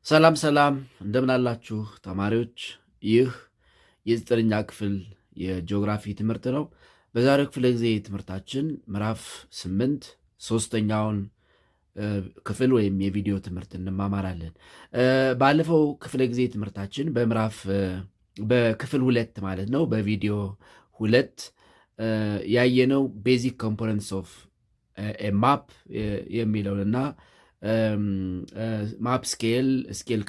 ሰላም ሰላም እንደምን አላችሁ ተማሪዎች? ይህ የዘጠነኛ ክፍል የጂኦግራፊ ትምህርት ነው። በዛሬው ክፍለ ጊዜ ትምህርታችን ምዕራፍ 8 ሶስተኛውን ክፍል ወይም የቪዲዮ ትምህርት እንማማራለን። ባለፈው ክፍለ ጊዜ ትምህርታችን በክፍል 2 ማለት ነው በቪዲዮ 2 ያየነው ቤዚክ ኮምፖነንትስ ኦፍ ማፕ የሚለውንና ማፕ ስኬል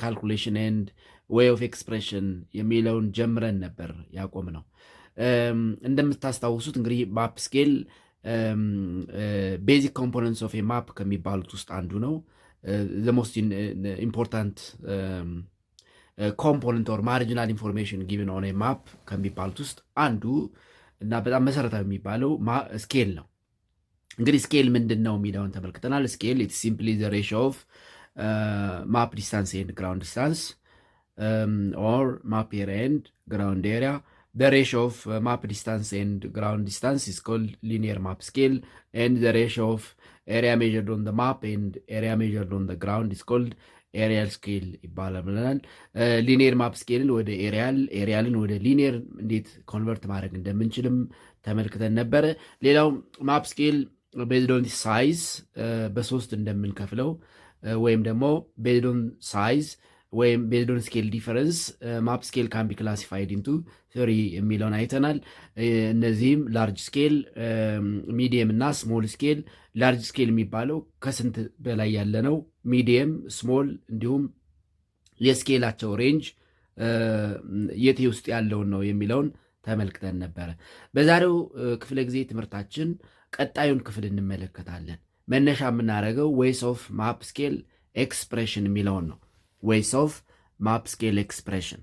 ካልኩሌሽን ኤንድ ዌይ ኦፍ ኤክስፕሬሽን የሚለውን ጀምረን ነበር ያቆም ነው። እንደምታስታውሱት እንግዲህ ማፕ ስኬል ቤዚክ ኮምፖነንትስ ኦፍ ማፕ ከሚባሉት ውስጥ አንዱ ነው። ሞስት ኢምፖርታንት ኮምፖነንት ኦር ማርጂናል ኢንፎርሜሽን ጊቭን ኦን ማፕ ከሚባሉት ውስጥ አንዱ እና በጣም መሰረታዊ የሚባለው ስኬል ነው። እንግዲህ ስኬል ምንድን ነው የሚለውን ተመልክተናል። ስኬል ኢትስ ሲምፕሊ ዘ ሬሽዮ ኦፍ ማፕ ዲስታንስ ኤንድ ግራውንድ ዲስታንስ ኦር ማፕ ኤሪያ ኤንድ ግራውንድ ኤሪያ። The ratio of map distance and ground distance is called linear map scale, and the ratio of area measured on the map and area measured on the ground is called ኤሪያል ስኬል ይባላል ብለናል። ሊኒየር ማፕ ስኬልን ወደ ኤሪያልን ወደ ሊኒየር እንዴት ኮንቨርት ማድረግ እንደምንችልም ተመልክተን ነበረ። ሌላው ማፕ ስኬል ቤዝድ ኦን ሳይዝ በሶስት እንደምንከፍለው ወይም ደግሞ ቤዝድ ኦን ሳይዝ ወይም ቤዝድ ኦን ስኬል ዲፈረንስ ማፕ ስኬል ካን ቢ ክላሲፋይድ ኢንቱ ትሪ የሚለውን አይተናል። እነዚህም ላርጅ ስኬል፣ ሚዲየም እና ስሞል ስኬል። ላርጅ ስኬል የሚባለው ከስንት በላይ ያለ ነው። ሚዲየም፣ ስሞል እንዲሁም የስኬላቸው ሬንጅ የት ውስጥ ያለውን ነው የሚለውን ተመልክተን ነበረ። በዛሬው ክፍለ ጊዜ ትምህርታችን ቀጣዩን ክፍል እንመለከታለን። መነሻ የምናደርገው ዌይስ ኦፍ ማፕ ስኬል ኤክስፕሬሽን የሚለውን ነው። ዌይስ ኦፍ ማፕ ስኬል ኤክስፕሬሽን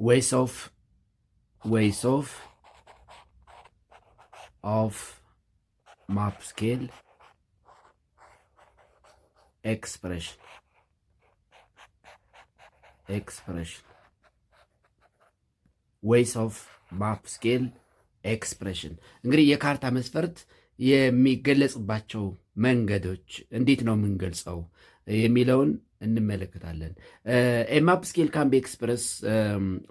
ways of map scale expression ways of map scale expression እንግዲህ የካርታ መስፈርት የሚገለጽባቸው መንገዶች እንዴት ነው የምንገልጸው የሚለውን እንመለከታለን። ማፕ ስኬል ካን ቢ ኤክስፕረስ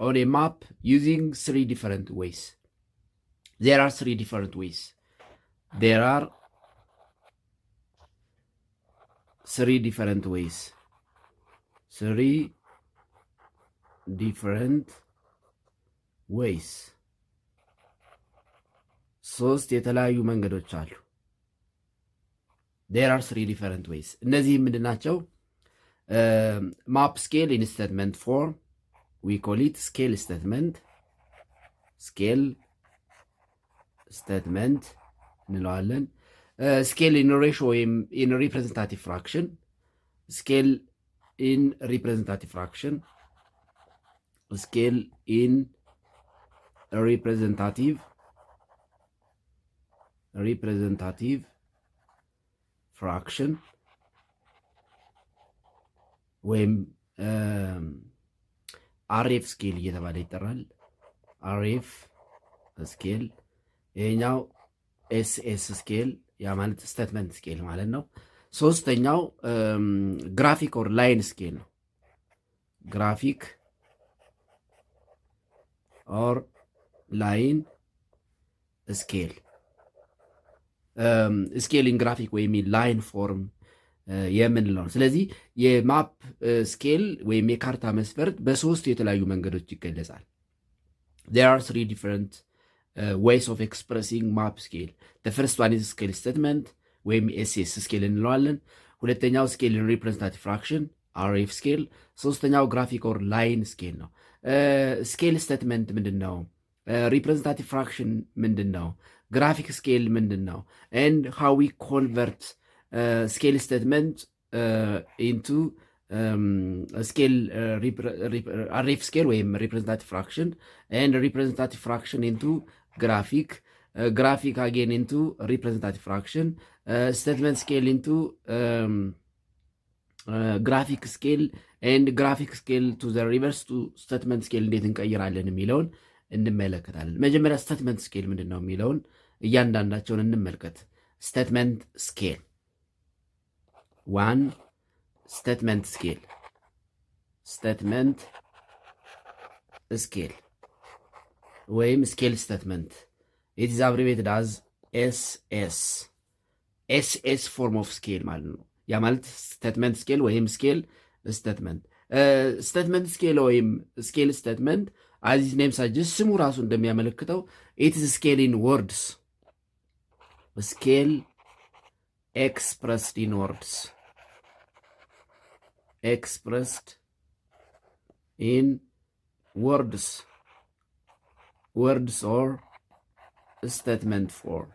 ኦን ማፕ ዩዚንግ three different ways. There are three different ways. There are three different ways. Three different ways. ሶስት የተለያዩ መንገዶች አሉ። There are three different ways. እነዚህ ምንድን ናቸው? ማፕ ስኬል ኢን ስቴትመንት ፎርም ዊ ኮል ኢት ስኬል ስቴትመንት እንለዋለን። ስኬል ኢን ሬሾ ወይም ኢን ሪፕሬዘንታቲቭ ፍራክሽን፣ ስኬል ኢን ሪፕሬዘንታቲቭ ፍራክሽን፣ ስኬል ኢን ሪፕሬዘንታቲቭ ፍራክሽን ወይም አርኤፍ ስኬል እየተባለ ይጠራል። አርኤፍ ስኬል። ይሄኛው ኤስኤስ ስኬል፣ ያ ማለት ስቴትመንት ስኬል ማለት ነው። ሶስተኛው ግራፊክ ኦር ላይን ስኬል ነው። ግራፊክ ኦር ላይን ስኬል። ስኬሊንግ ግራፊክ ወይም ላይን ፎርም የምንለው ነው። ስለዚህ የማፕ ስኬል ወይም የካርታ መስፈርት በሶስት የተለያዩ መንገዶች ይገለጻል። There are three different ways of expressing map scale. The first one is scale statement ወይም ኤስኤስ ስኬል እንለዋለን። ሁለተኛው ስኬል ኢን ሪፕሬዘንታቲቭ ፍራክሽን አርኤፍ ስኬል። ሶስተኛው ግራፊክ ኦር ላይን ስኬል ነው። ስኬል ስቴትመንት ምንድን ነው? ሪፕሬዘንታቲቭ ፍራክሽን ምንድን ነው? ግራፊክ ስኬል ምንድን ነው? and how we convert scale statement into scale RF scale ወይም representative fraction and representative fraction into graphic again into representative fraction statement scale into graphic scale and graphic scale to the reverse to statement scale እንዴት እንቀይራለን የሚለውን እንመለከታለን። መጀመሪያ ስቴትመንት ስኬል ምንድን ነው የሚለውን እያንዳንዳቸውን እንመልከት። ስቴትመንት ስኬል ዋን ስቴትመንት ስኬል ስቴትመንት ስኬል ወይም ስኬል ስቴትመንት ኢት ኢዝ አብሪቬትድ አዝ ኤስኤስ ኤስኤስ ፎርም ኦፍ ስኬል ማለት ነው። ያ ማለት ስቴትመንት ስኬል ወይም ስኬል ስቴትመንት ስቴትመንት ስኬል ወይም ስኬል ስቴትመንት አዚዝ ኔም ሳጀስት ስሙ ራሱ እንደሚያመለክተው ኢት ኢዝ ስኬል ኢን ወርድስ ስኬል ኤክስፕረስድ ኢን ወርድስ ኤክስፕረስድ ኢን ወርድስ words or statement form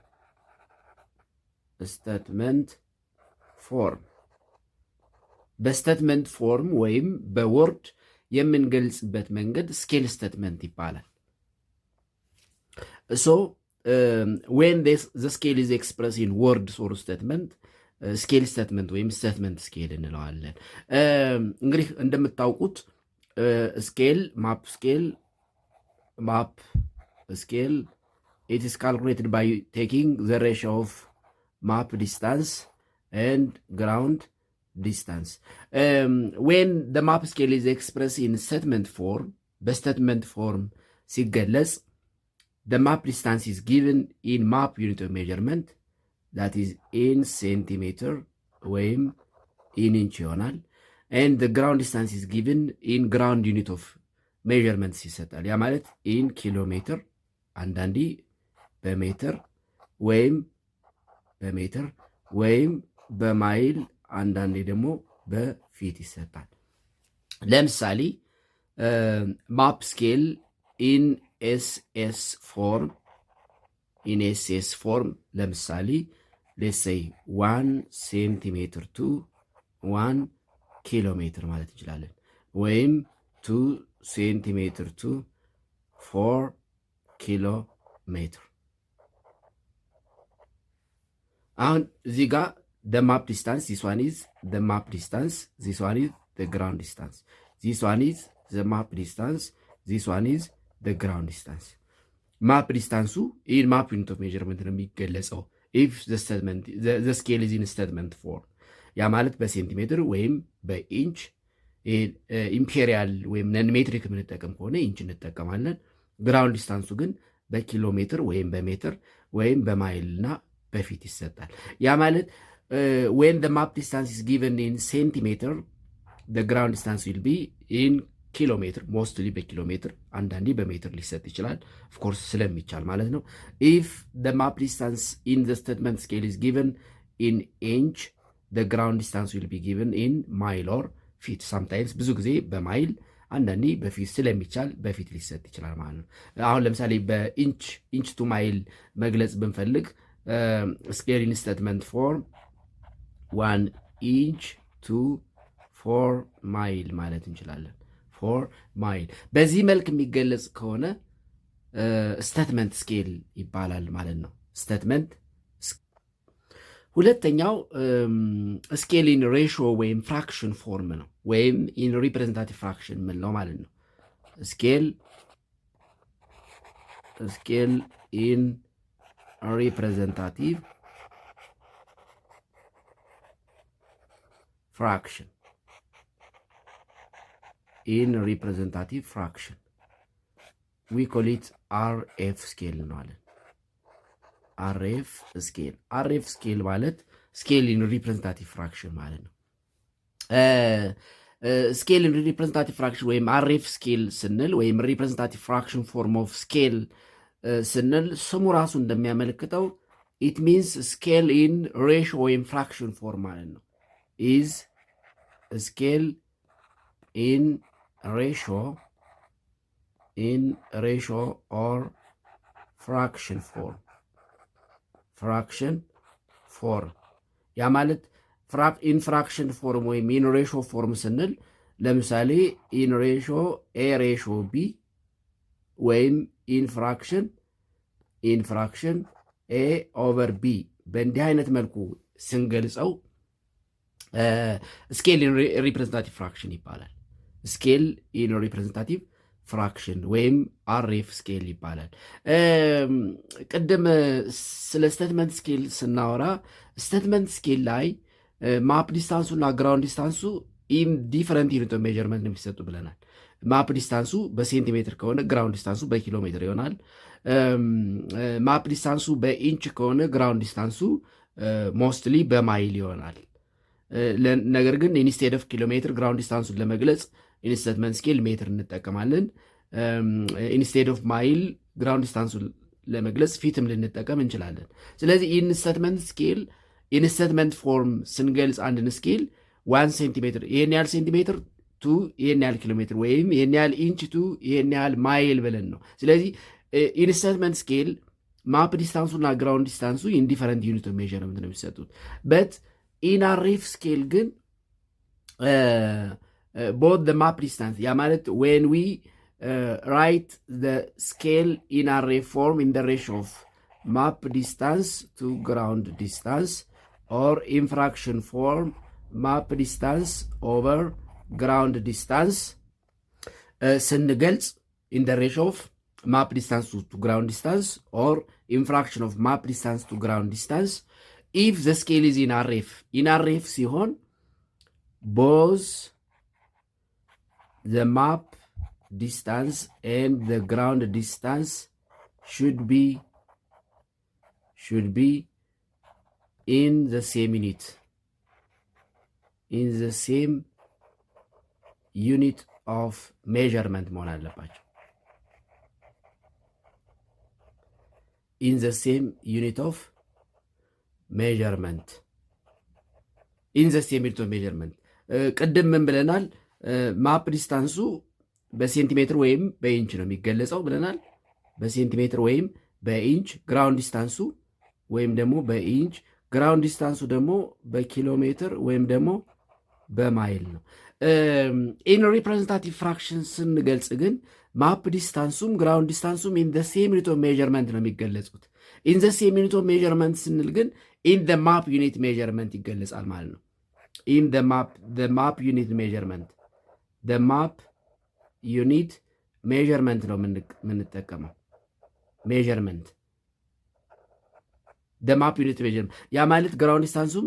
በስቴትመንት ፎርም ወይም በወርድ የምንገልጽበት መንገድ ስኬል ስቴትመንት ይባላል። ሶ when the scale is expressed in words or statement ስኬል ስቴትመንት ወይም ስቴትመንት ስኬል እንለዋለን። እንግዲህ እንደምታውቁት ስኬል ማፕ scale, it is calculated by taking the ratio of map distance and ground distance. When the map scale is expressed in statement form, በstatement form ሲገለጽ the map distance is given in map unit of measurement, that is in centimeter ወይም in inch ይሆናል, and the ground distance is given in ground unit of measurements ይሰጣል። ያ ማለት in ኪሎሜትር አንዳንዴ በሜትር ወይም በማይል አንዳንዴ ደግሞ በፊት ይሰጣል። ለምሳሌ ማፕ ስኬል ኢን ኤስኤስ ፎርም ለምሳሌ ሌትሴይ 1 ሴንቲሜትር ቱ 1 ኪሎ ሜትር ማለት እንችላለን። ወይም 2 ሴንቲሜትር ቱ 4 ኪሎ ሜትር። አሁን እዚህ ጋር the map distance, this one is the map distance, this one is the ground distance, this one is the map distance, this one is the ground distance. ማፕ ዲስታንሱ ይህን ማፕ ዩኒት ኦፍ ሜዥርመንት ነው የሚገለጸው if the scale is in statement form። ያ ማለት በሴንቲሜትር ወይም በኢንች ኢምፔሪያል ወይም ነን ሜትሪክ የምንጠቀም ከሆነ ኢንች እንጠቀማለን። ግራውንድ ዲስታንሱ ግን በኪሎ ሜትር ወይም በሜትር ወይም በማይል እና በፊት ይሰጣል። ያ ማለት when the map distance is given in centimeter, the ground distance will be in kilometer, mostly በኪሎሜትር አንዳንዴ በሜትር ሊሰጥ ይችላል፣ ኦፍኮርስ ስለሚቻል ማለት ነው። if the map distance in the statement scale is given in inch, the ground distance will be given in mile or feet. sometimes ብዙ ጊዜ በማይል አንዳንዴ በፊት ስለሚቻል በፊት ሊሰጥ ይችላል ማለት ነው። አሁን ለምሳሌ በኢንች ቱ ማይል መግለጽ ብንፈልግ ስኬል ኢን ስቴትመንት ፎርም 1 ኢንች ቱ 4 ማይል ማለት እንችላለን። 4 ማይል በዚህ መልክ የሚገለጽ ከሆነ ስቴትመንት ስኬል ይባላል ማለት ነው። ስቴትመንት። ሁለተኛው ስኬል ኢን ሬሽዮ ወይም ፍራክሽን ፎርም ነው፣ ወይም ኢን ሪፕሬዘንታቲቭ ፍራክሽን የምንለው ማለት ነው። ስኬል ኢን ሪፕሬዘንታቲቭ ፍራክሽን ዊ ኮል ኢት አርኤፍ ስኬል እንለዋለን። አርኤፍ ስኬል ማለት ስኬል ኢን ሪፕሬዘንታቲቭ ፍራክሽን ማለት ነው። ስኬል ኢን ሪፕሬዘንታቲቭ ፍራክሽን ወይም አርኤፍ ስኬል ስንል ወይም ሪፕሬዘንታቲቭ ፍራክሽን ፎርም ኦፍ ስኬል ስንል ስሙ ራሱ እንደሚያመለክተው ኢት ሚንስ ስኬል ኢን ሬሽዮ ወይም ፍራክሽን ፎርም ማለት ነው። ኢዝ ስኬል ኢን ሬሽዮ ኦር ፍራክሽን ፎርም ያ ማለት ኢን ፍራክሽን ፎርም ወይም ኢን ሬሽዮ ፎርም ስንል ለምሳሌ ኢን ሬሽዮ ኤ ሬሽዮ ቢ ወይም ኢን ፍራክሽን ኤ ኦቨር ቢ በእንዲህ አይነት መልኩ ስንገልጸው ስኬል ኢን ሪፕሬዘንታቲቭ ፍራክሽን ይባላል። ስኬል ኢን ሪፕሬዘንታቲቭ ፍራክሽን ወይም አርኤፍ ስኬል ይባላል። ቅድም ስለ ስቴትመንት ስኬል ስናወራ ስቴትመንት ስኬል ላይ ማፕ ዲስታንሱ እና ግራውንድ ዲስታንሱ ኢን ዲፈረንት ዩኒት ኦፍ ሜዥርመንት ነው የሚሰጡ ብለናል። ማፕ ዲስታንሱ በሴንቲሜትር ከሆነ ግራውንድ ዲስታንሱ በኪሎ ሜትር ይሆናል። ማፕ ዲስታንሱ በኢንች ከሆነ ግራውንድ ዲስታንሱ ሞስትሊ በማይል ይሆናል። ነገር ግን ኢንስቴድ ኦፍ ኪሎ ሜትር ግራውንድ ዲስታንሱን ለመግለጽ ኢንስቴትመንት ስኬል ሜትር እንጠቀማለን። ኢንስቴድ ኦፍ ማይል ግራውንድ ዲስታንሱን ለመግለጽ ፊትም ልንጠቀም እንችላለን። ስለዚህ ኢንስቴትመንት ስኬል ኢንስቴትመንት ፎርም ስንገልጽ አንድን ስኬል 1 ሴንቲሜትር ይህን ያህል ሴንቲሜትር ቱ ይህን ያህል ኪሎ ሜትር ወይም ይህን ያህል ኢንች ቱ ይህን ያህል ማይል ብለን ነው። ስለዚህ ኢንስቴትመንት ስኬል ማፕ ዲስታንሱና ግራውንድ ዲስታንሱ ኢንዲፈረንት ዩኒት ኦፍ ሜዥርመንት ነው የሚሰጡት። በት ኢን አርኤፍ ስኬል ግን ቦት ዘ ማፕ ዲስታንስ ያ ማለት ዌን ዊ ራይት ዘ ስኬል ኢን አርኤፍ ፎርም ኢን ዘ ሬሽዮ ኦፍ ማፕ ዲስታንስ ቱ ግራውንድ ዲስታንስ ኦር ኢን ፍራክሽን ፎርም ማፕ ዲስታንስ ኦቨር ግራውንድ ዲስታንስ ስንገልጽ ኢን ዘ ሬሽዮ ኦፍ ማፕ ዲስታንስ ቱ ግራውንድ ዲስታንስ ኦር ኢን ፍራክሽን ኦፍ ማፕ ዲስታንስ ቱ ግራውንድ ዲስታንስ ኢፍ ዘ ስኬል ኢዝ ኢን አርኤፍ ሲሆን ቦዝ ዘ ማፕ ዲስታንስ ኤንድ ዘ ግራውንድ ዲስታንስ should be in the same unit, in the same unit of measurement መሆን አለባቸው። in the same unit of measurement, in the same unit of measurement ቅድም ምን ብለናል? ማፕ ዲስታንሱ በሴንቲሜትር ወይም በኢንች ነው የሚገለጸው ብለናል። በሴንቲሜትር ወይም በኢንች፣ ግራውንድ ዲስታንሱ ወይም ደግሞ በኢንች፣ ግራውንድ ዲስታንሱ ደግሞ በኪሎ ሜትር ወይም ደግሞ በማይል ነው። ኢን ሪፕሬዘንታቲቭ ፍራክሽን ስንገልጽ ግን ማፕ ዲስታንሱም ግራውንድ ዲስታንሱም ኢን ዘ ሴም ዩኒት ኦፍ ሜዥርመንት ነው የሚገለጹት። ኢን ዘ ሴም ዩኒት ኦፍ ሜዥርመንት ስንል ግን ኢን ዘ ማፕ ዩኒት ሜዥርመንት ይገለጻል ማለት ነው። ኢን ዘ ማፕ ዩኒት ሜዥርመንት ዘ ማፕ ዩኒት ሜዥርመንት ነው የምንጠቀመው። ሜዥርመንት ዘ ማፕ ዩኒት ሜዥርመንት ያ ማለት ግራውንድ ዲስታንሱም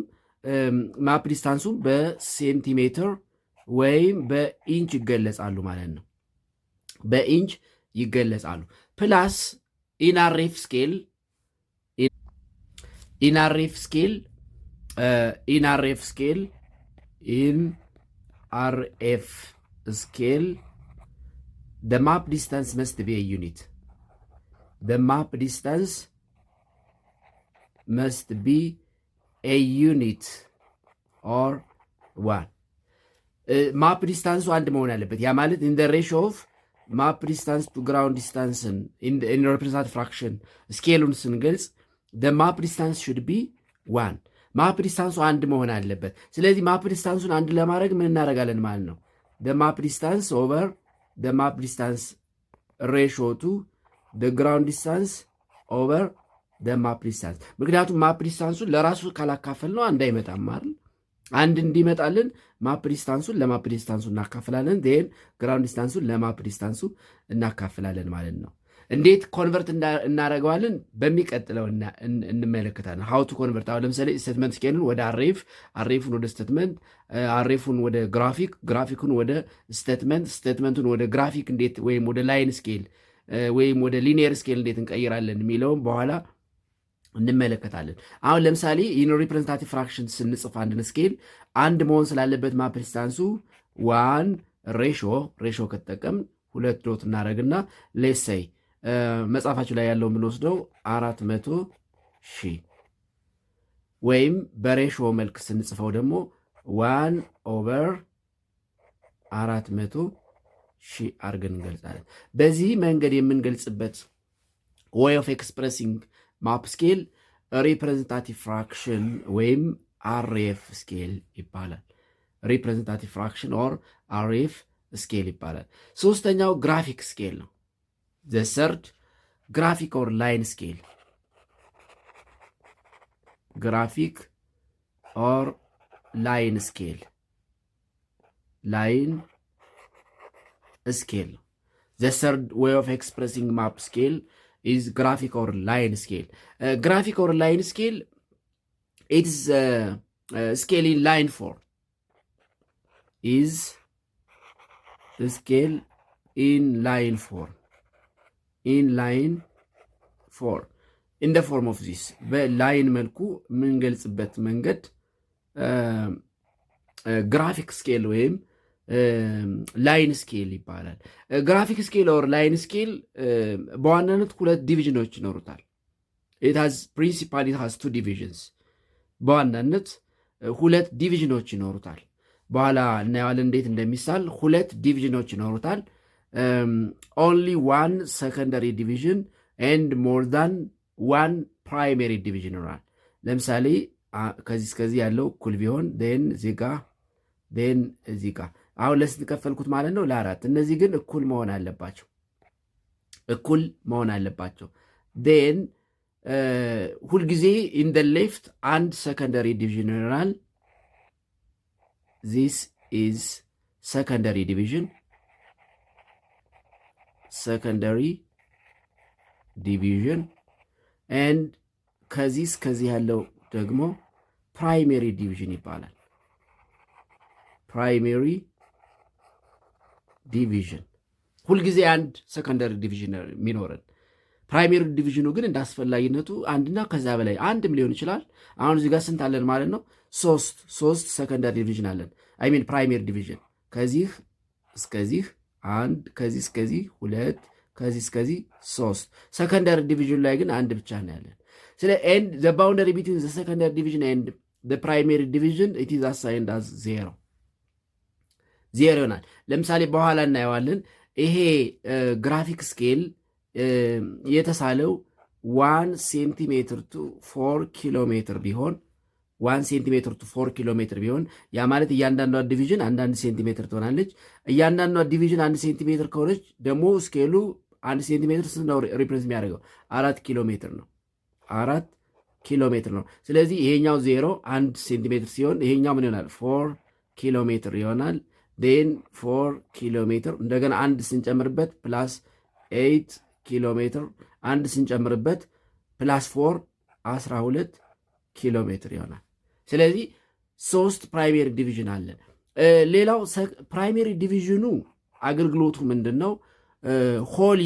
ማፕ ዲስታንሱም በሴንቲሜትር ወይም በኢንች ይገለጻሉ ማለት ነው። በኢንች ይገለጻሉ። ፕላስ ኢን አርኤፍ ስኬል the map distance must be a unit. The map distance must be a unit or one. ማፕ ዲስታንሱ አንድ መሆን አለበት። ያ ማለት ኢን ዘ ሬሽዮ ኦፍ ማፕ ዲስታንስ ቱ ግራውንድ ዲስታንስን ኢን ሪፕሬዘንታቲቭ ፍራክሽን ስኬሉን ስንገልጽ ዘ ማፕ ዲስታንስ ሹድ ቢ ዋን። ማፕ ዲስታንሱ አንድ መሆን አለበት። ስለዚህ ማፕ ዲስታንሱን አንድ ለማድረግ ምን እናደርጋለን ማለት ነው? ዘ ማፕ ዲስታንስ ኦቨር ዘ ማፕ ዲስታንስ ሬሽዮ ቱ ዘ ግራውንድ ዲስታንስ ኦቨር ዘ ማፕ ዲስታንስ። ምክንያቱም ማፕ ዲስታንሱን ለራሱ ካላካፈል ነው አንድ አይመጣም አይደል? አንድ እንዲመጣልን ማፕ ዲስታንሱን ለማፕ ዲስታንሱ እናካፍላለን። ዜን ግራውንድ ዲስታንሱን ለማፕ ዲስታንሱ እናካፍላለን ማለት ነው። እንዴት ኮንቨርት እናደርገዋለን በሚቀጥለው እንመለከታለን። ሀው ቱ ኮንቨርት። አሁን ለምሳሌ ስቴትመንት ስኬልን ወደ አሬፉን ወደ ስቴትመንት፣ አሬፉን ወደ ግራፊኩን ወደ ስቴትመንቱን ወደ ግራፊክ እንዴት ወይም ወደ ላይን ስኬል ወይም ወደ ሊኒየር ስኬል እንዴት እንቀይራለን የሚለውም በኋላ እንመለከታለን። አሁን ለምሳሌ ኢን ሪፕሬዘንታቲቭ ፍራክሽን ስንጽፍ አንድን ስኬል አንድ መሆን ስላለበት ማፕ ዲስታንሱ ዋን ሬሾ ከተጠቀምን 2 ዶት እናደረግና ሌሰይ መጽሐፋችሁ ላይ ያለው የምንወስደው 400,000 ወይም በሬሾ መልክ ስንጽፈው ደግሞ 1/400,000 አድርገን እንገልጻለን። በዚህ መንገድ የምንገልጽበት way of expressing ማፕ ስኬል ሪፕሬዘንታቲቭ ፍራክሽን ወይም አርኤፍ ስኬል ይባላል። ሪፕሬዘንታቲቭ ፍራክሽን ኦር አርኤፍ ስኬል ይባላል። ሶስተኛው ግራፊክ ስኬል ነው። ዘ ሰርድ ግራፊክ ኦር ላይን ስኬል። ግራፊክ ኦር ላይን ስኬል ነው። The third way of expressing map scale is graphic or line scale. Graphic or line scale, it is scale in line form. Is scale in line form. In line form. In the form of this. በላይን መልኩ የምንገልጽበት መንገድ ግራፊክ ስኬል ወይም ላይን ስኬል ይባላል። ግራፊክ ስኬል ኦር ላይን ስኬል በዋናነት ሁለት ዲቪዥኖች ይኖሩታል። ፕሪንሲፓል ኢት ሃዝ ቱ ዲቪዥንስ። በዋናነት ሁለት ዲቪዥኖች ይኖሩታል። በኋላ እናየዋለን እንዴት እንደሚሳል። ሁለት ዲቪዥኖች ይኖሩታል። ኦንሊ ዋን ሰከንደሪ ዲቪዥን ኤንድ ሞር ዛን ዋን ፕራይሜሪ ዲቪዥን ይኖራል። ለምሳሌ ከዚህ እስከዚህ ያለው እኩል ቢሆን ን እዚህ ጋ ን እዚህ ጋ አሁን ለስንት ከፈልኩት ማለት ነው? ለአራት። እነዚህ ግን እኩል መሆን አለባቸው። እኩል መሆን አለባቸው። ን ሁልጊዜ ኢን ደ ሌፍት አንድ ሰከንደሪ ዲቪዥን ይኖራል። ዚስ ኢዝ ሰከንደሪ ዲቪዥን። ሰከንደሪ ዲቪዥን ኤንድ ከዚህ እስከዚህ ያለው ደግሞ ፕራይሜሪ ዲቪዥን ይባላል። ፕራይሜሪ ዲቪዥን ሁልጊዜ አንድ ሰከንደሪ ዲቪዥን የሚኖረን። ፕራይሜሪ ዲቪዥኑ ግን እንደ አስፈላጊነቱ አንድና ከዛ በላይ አንድም ሊሆን ይችላል። አሁን እዚህ ጋር ስንት አለን ማለት ነው? ሶስት ሰከንደሪ ዲቪዥን አለን። አይሚን ፕራይሜሪ ዲቪዥን ከዚህ እስከዚህ አንድ፣ ከዚህ እስከዚህ ሁለት፣ ከዚህ እስከዚህ ሶስት። ሰከንደሪ ዲቪዥን ላይ ግን አንድ ብቻ ነው ያለን። ስለ ኤንድ ዘ ባውንደሪ ቢትዊን ዘ ሰከንደሪ ዲቪዥን ኤንድ ዘ ፕራይሜሪ ዲቪዥን ኢት ኢዝ አሳይንድ አዝ ዜሮ ይሆናል። ለምሳሌ በኋላ እናየዋለን። ይሄ ግራፊክ ስኬል የተሳለው 1 ሴንቲሜትር ቱ 4 ኪሎ ሜትር ቢሆን 1 ሴንቲሜትር ቱ 4 ኪሎ ሜትር ቢሆን ያ ማለት እያንዳንዷ ዲቪዥን አንዳንድ ሴንቲሜትር ትሆናለች። እያንዳንዷ ዲቪዥን 1 ሴንቲሜትር ከሆነች ደግሞ ስኬሉ 1 ሴንቲሜትር ነው ሪፕሬዘንት የሚያደርገው 4 ኪሎ ሜትር ነው። 4 ኪሎ ሜትር ነው። ስለዚህ ይሄኛው 1 ሴንቲሜትር ሲሆን ይሄኛው ምን ይሆናል? 4 ኪሎ ሜትር ይሆናል። ን 4 ኪሎ ሜትር እንደገና አንድ ስንጨምርበት ፕላስ 8 ኪሎ ሜትር አንድ ስንጨምርበት ፕላስ 4 12 ኪሎ ሜትር ይሆናል። ስለዚህ 3 ፕራይሜሪ ዲቪዥን አለን። ሌላው ፕራይሜሪ ዲቪዥኑ አገልግሎቱ ምንድን ነው? ሆል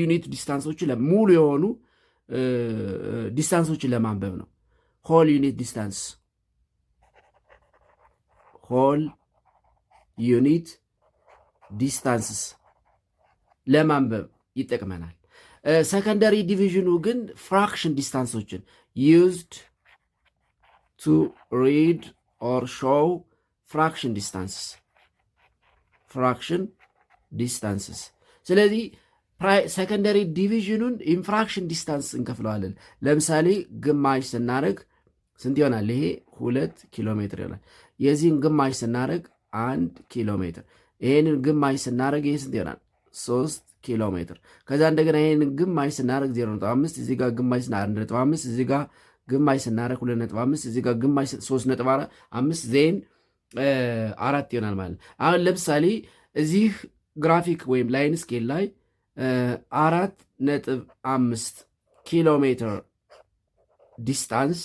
ዩኒት ዲስታንሶችን ሙሉ የሆኑ ዲስታንሶችን ለማንበብ ነው። ሆል ዩኒት ዲስታንስ ሆል ዩኒት ዲስታንስስ ለማንበብ ይጠቅመናል። ሰከንደሪ ዲቪዥኑ ግን ፍራክሽን ዲስታንሶችን ዩዝድ ቱ ሪድ ኦር ሾው ፍራክሽን ዲስታንስስ። ስለዚህ ሰከንደሪ ዲቪዥኑን ኢንፍራክሽን ዲስታንስ እንከፍለዋለን። ለምሳሌ ግማሽ ስናደርግ ስንት ይሆናል? ይሄ 2 ኪሎ ሜትር ይሆናል። የዚህን ግማሽ ስናደርግ 1 ኪሎ ሜትር። ይሄንን ግማሽ ስናደርግ ይሄ ስንት ይሆናል? 3 ኪሎ ሜትር። ከዛ እንደገና ይሄንን ግማሽ ስናደርግ 0.5 እዚህ ጋር ግማሽ ስናደርግ 1.5 እዚህ ጋር ግማሽ ስናደርግ 2.5 እዚህ ጋር ግማሽ 3.5 ዜን 4 ይሆናል ማለት ነው። አሁን ለምሳሌ እዚህ ግራፊክ ወይም ላይን ስኬል ላይ 4.5 ኪሎ ሜትር ዲስታንስ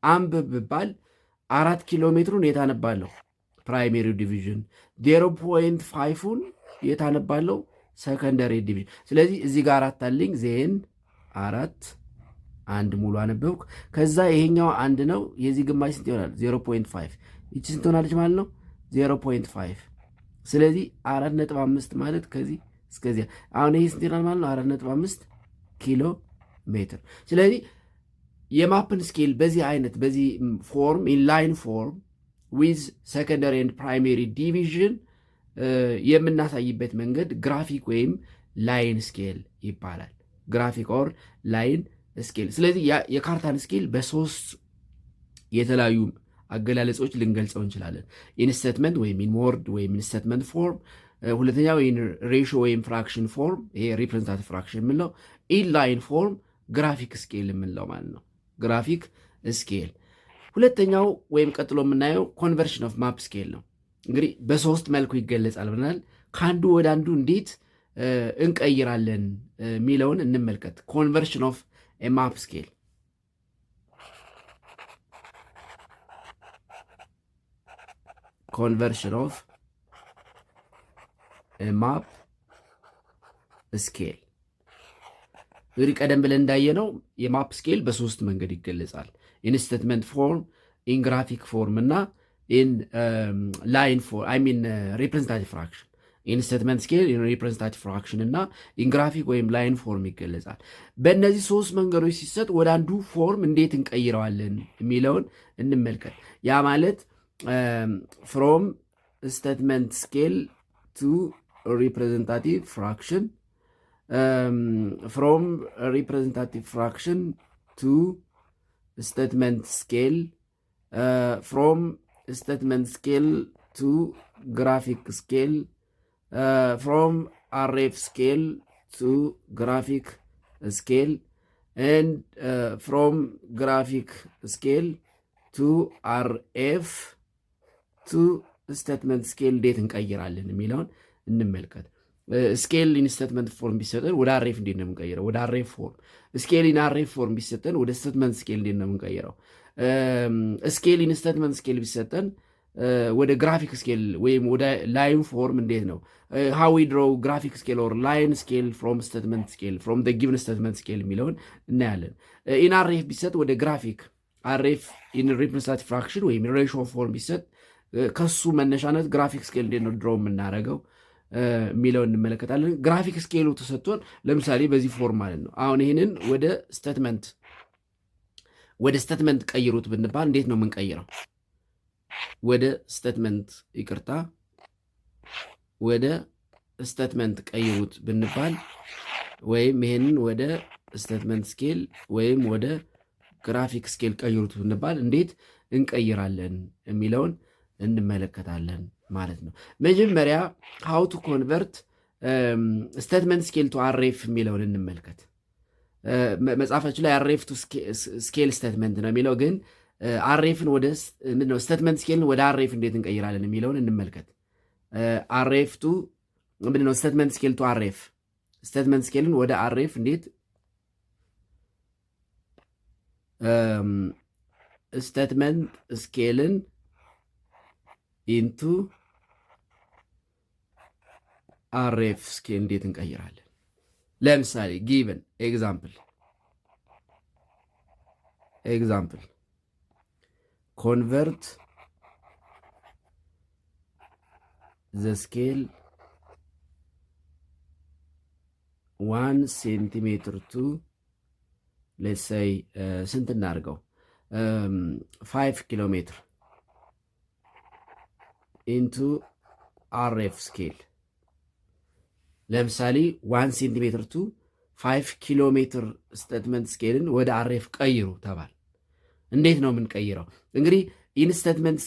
አንብብ ብባል 4 ኪሎ ሜትሩን የታነባለሁ? ፕራይሜሪ ዲቪዥን። 0.5ን የታነባለሁ? ሰከንደሪ ዲቪዥን። ስለዚህ እዚህ ጋር 4 አለኝ። ዜን 4 አንድ ሙሉ አነበብኩ። ከዛ ይሄኛው አንድ ነው። የዚህ ግማሽ ስንት ይሆናል? 0.5 ይቺ ስንት ሆናለች ማለት ነው? 0.5። ስለዚህ 4.5 ማለት ከዚህ እስከዚያ አሁን ይሄ ስንት ይሆናል ማለት ነው? 4.5 ኪሎ ሜትር። ስለዚህ የማፕን ስኬል በዚህ አይነት በዚህ ፎርም ኢንላይን ፎርም ዊዝ ሰከንደሪ ኤንድ ፕራይሜሪ ዲቪዥን የምናሳይበት መንገድ ግራፊክ ወይም ላይን ስኬል ይባላል። ግራፊክ ኦር ላይን ስኬል። ስለዚህ የካርታን ስኬል በ3 የተለያዩ አገላለጾች ልንገልጸው እንችላለን። ኢንስቴትመንት ወይም ኢንወርድ ወይም ኢንስቴትመንት ፎርም፣ ሁለተኛው ሬሽዮ ወይም ፍራክሽን ፎርም፣ ይሄ ሪፕሬዘንታቲቭ ፍራክሽን የምንለው፣ ኢንላይን ፎርም ግራፊክ ስኬል የምንለው ማለት ነው። ግራፊክ ስኬል። ሁለተኛው ወይም ቀጥሎ የምናየው ኮንቨርሽን ኦፍ ማፕ ስኬል ነው። እንግዲህ በ3 መልኩ ይገለጻል ብለናል። ከአንዱ ወደ አንዱ እንዴት እንቀይራለን የሚለውን እንመልከት። ኮንቨርሽን ኦፍ ማፕ ስኬል ኮንቨርሽን ኦፍ ማፕ ስኬል እንግዲህ ቀደም ብለን እንዳየነው የማፕ ስኬል በሶስት መንገድ ይገለጻል። ኢን ስቴትመንት ፎርም፣ ኢን ግራፊክ ፎርም እና ኢን ላይን ፎርም አይ ሚን ሪፕሬዘንታቲቭ ፍራክሽን። ኢን ስቴትመንት ስኬል፣ ኢን ሪፕሬዘንታቲቭ ፍራክሽን እና ኢን ግራፊክ ወይም ላይን ፎርም ይገለጻል። በእነዚህ ሶስት መንገዶች ሲሰጥ ወደ አንዱ ፎርም እንዴት እንቀይረዋለን የሚለውን እንመልከት። ያ ማለት ፍሮም ስቴትመንት ስኬል ቱ ሪፕሬዘንታቲቭ ፍራክሽን from representative fraction to statement scale, from statement scale to graphic scale, from RF scale to graphic scale, and from graphic scale to RF to statement scale እንዴት እንቀይራለን የሚለውን እንመልከት። ስኬል ኢን ስቴትመንት ፎርም ቢሰጠን ወደ አሬፍ እንዴት ነው የምንቀይረው? ወደ አሬፍ ፎርም። ስኬል ኢን አሬፍ ፎርም ቢሰጠን ወደ ስቴትመንት ስኬል እንዴት ነው የምንቀይረው? ስኬል ኢን ስቴትመንት ስኬል ቢሰጠን ወደ ግራፊክ ስኬል ወይም ወደ ላይን ፎርም እንዴት ነው? ሃው ዊ ድሮው ግራፊክ ስኬል ኦር ላይን ስኬል ፍሮም ስቴትመንት ስኬል ፍሮም ደ ጊቭን ስቴትመንት ስኬል የሚለውን እናያለን። ኢን አሬፍ ቢሰጥ ወደ ግራፊክ አሬፍ ኢን ሪፕሬዘንታቲቭ ፍራክሽን ወይም ሬሾ ፎርም ቢሰጥ ከሱ መነሻነት ግራፊክ ስኬል እንዴት ነው ድሮው የምናደርገው የሚለው እንመለከታለን። ግራፊክ ስኬሉ ተሰጥቶን ለምሳሌ በዚህ ፎርም ማለት ነው። አሁን ይህንን ወደ ስቴትመንት ቀይሩት ብንባል እንዴት ነው የምንቀይረው? ወደ ስቴትመንት ቀይሩት ብንባል ወይም ይህንን ወደ ስቴትመንት ስኬል ወይም ወደ ግራፊክ ስኬል ቀይሩት ብንባል እንዴት እንቀይራለን የሚለውን እንመለከታለን ማለት ነው። መጀመሪያ ሃው ቱ ኮንቨርት ስቴትመንት ስኬል ቱ አሬፍ የሚለውን እንመልከት። መጽሐፋችን ላይ አሬፍ ቱ ስኬል ስቴትመንት ነው የሚለው፣ ግን አሬፍን ወደ ምንድነው ስቴትመንት ስኬልን ወደ አሬፍ እንዴት እንቀይራለን የሚለውን እንመልከት። አሬፍ ቱ ምንድነው ስቴትመንት ስኬል ቱ አሬፍ፣ ስቴትመንት ስኬልን ወደ አሬፍ እንዴት ስቴትመንት ስኬልን ኢንቱ አሬፍ ስኬል እንዴት እንቀይራለን? ለምሳሌ ጊቨን ኤግዛምፕል ኮንቨርት ዘ ስኬል 1 ሴንቲሜትር ቱ ሌትስ ሴይ ስንት እናድርገው 5 ኪሎ ሜትር ኢንቱ አሬፍ ስኬል። ለምሳሌ 1 ሴንቲሜትር ቱ 5 ኪሎ ሜትር ስቴትመንት ስኬልን ወደ አሬፍ ቀይሩ ተባል። እንዴት ነው የምንቀይረው? እንግዲህ ኢንስቴትመንት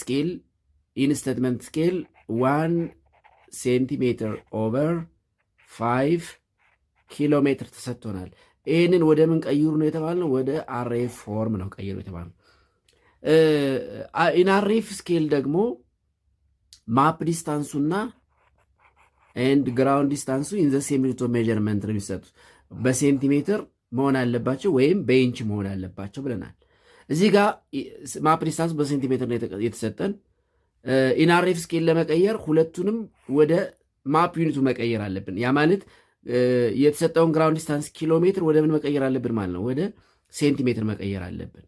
ስኬል 1 ሴንቲሜትር ኦቨር 5 ኪሎ ሜትር ተሰጥቶናል። ይህንን ወደ ምን ቀይሩ ነው የተባልነው? ወደ አሬፍ ፎርም ነው ቀይሩ የተባልነው። ኢን አሬፍ ስኬል ደግሞ ማፕ ዲስታንሱና ኤንድ ግራውንድ ዲስታንሱ ኢን ዘ ሴም ዩኒት ኦፍ ሜዠርመንት ነው የሚሰጡት። በሴንቲሜትር መሆን አለባቸው ወይም በኢንች መሆን አለባቸው ብለናል። እዚህ ጋር ማፕ ዲስታንሱ በሴንቲሜትር ነው የተሰጠን። ኢን አሬፍ ስኬል ለመቀየር ሁለቱንም ወደ ማፕ ዩኒቱ መቀየር አለብን። ያ ማለት የተሰጠውን ግራውንድ ዲስታንስ ኪሎ ሜትር ወደ ምን መቀየር አለብን ማለት ነው? ወደ ሴንቲሜትር መቀየር አለብን።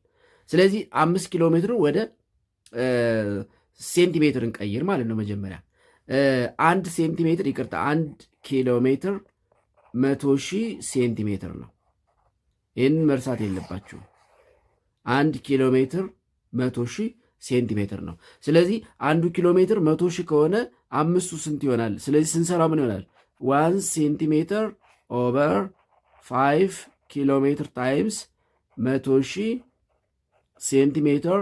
ስለዚህ 5 ኪሎ ሜትሩን ወደ ሴንቲሜትር እንቀይር ማለት ነው። መጀመሪያ 1 ሴንቲሜትር 1 ኪሎ ሜትር 100,000 ሴንቲሜትር ነው። ይህንን መርሳት የለባችሁ። 1 ኪሎ ሜትር 100,000 ሴንቲሜትር ነው። ስለዚህ 1 ኪሎ ሜትር 100,000 ከሆነ 5ቱ ስንት ይሆናል? ስለዚህ ስንሰራ ምን ይሆናል? 1 ሴንቲሜትር ኦቨር 5 ኪሎ ሜትር ታይምስ 100,000 ሴንቲሜትር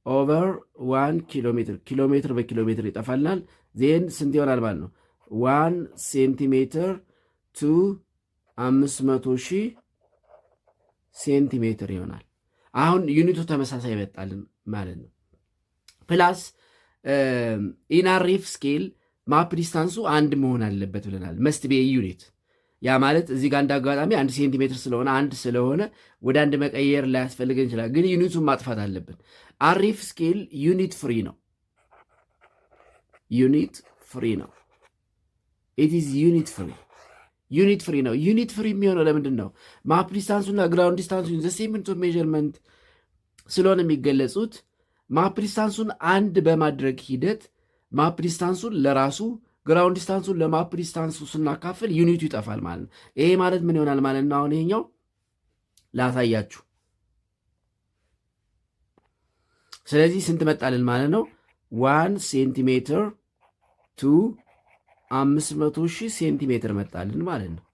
ኦቨር 1 ኪሎ ሜትር። ኪሎ ሜትር በኪሎ ሜትር ይጠፋልናል። ዜን ስንት ይሆናል ማለት ነው? 1 ሴንቲሜትር ቱ 500,000 ሴንቲሜትር ይሆናል። አሁን ዩኒቱ ተመሳሳይ ይመጣልን ማለት ነው። ፕላስ ኢን አሬፍ ስኬል ማፕ ዲስታንሱ 1 መሆን አለበት ብለናል። መስት ቤ ዩኒት ያ ማለት እዚህ ጋር እንዳጋጣሚ 1 ሴንቲሜትር ስለሆነ አንድ ስለሆነ ወደ አንድ መቀየር ላያስፈልገን ይችላል። ግን ዩኒቱን ማጥፋት አለብን። አሬፍ ስኬል ዩኒት ፍሪ ነው። ዩኒት ፍሪ ነው። ኢት ኢዝ ዩኒት ፍሪ። ዩኒት ፍሪ ነው። ዩኒት ፍሪ የሚሆነው ለምንድን ነው? ማፕ ዲስታንሱና ግራውንድ ዲስታንሱ ዘ ሴም ዩኒት ኦፍ ሜዠርመንት ስለሆነ የሚገለጹት ማፕ ዲስታንሱን አንድ በማድረግ ሂደት ማፕ ዲስታንሱን ለራሱ ግራውንድ ዲስታንሱን ለማፕ ዲስታንሱ ስናካፍል ዩኒቱ ይጠፋል ማለት ነው። ይሄ ማለት ምን ይሆናል ማለት ነው? አሁን ይሄኛው ላሳያችሁ። ስለዚህ ስንት መጣልን ማለት ነው? 1 ሴንቲሜትር ቱ 500,000 ሴንቲሜትር መጣልን ማለት ነው።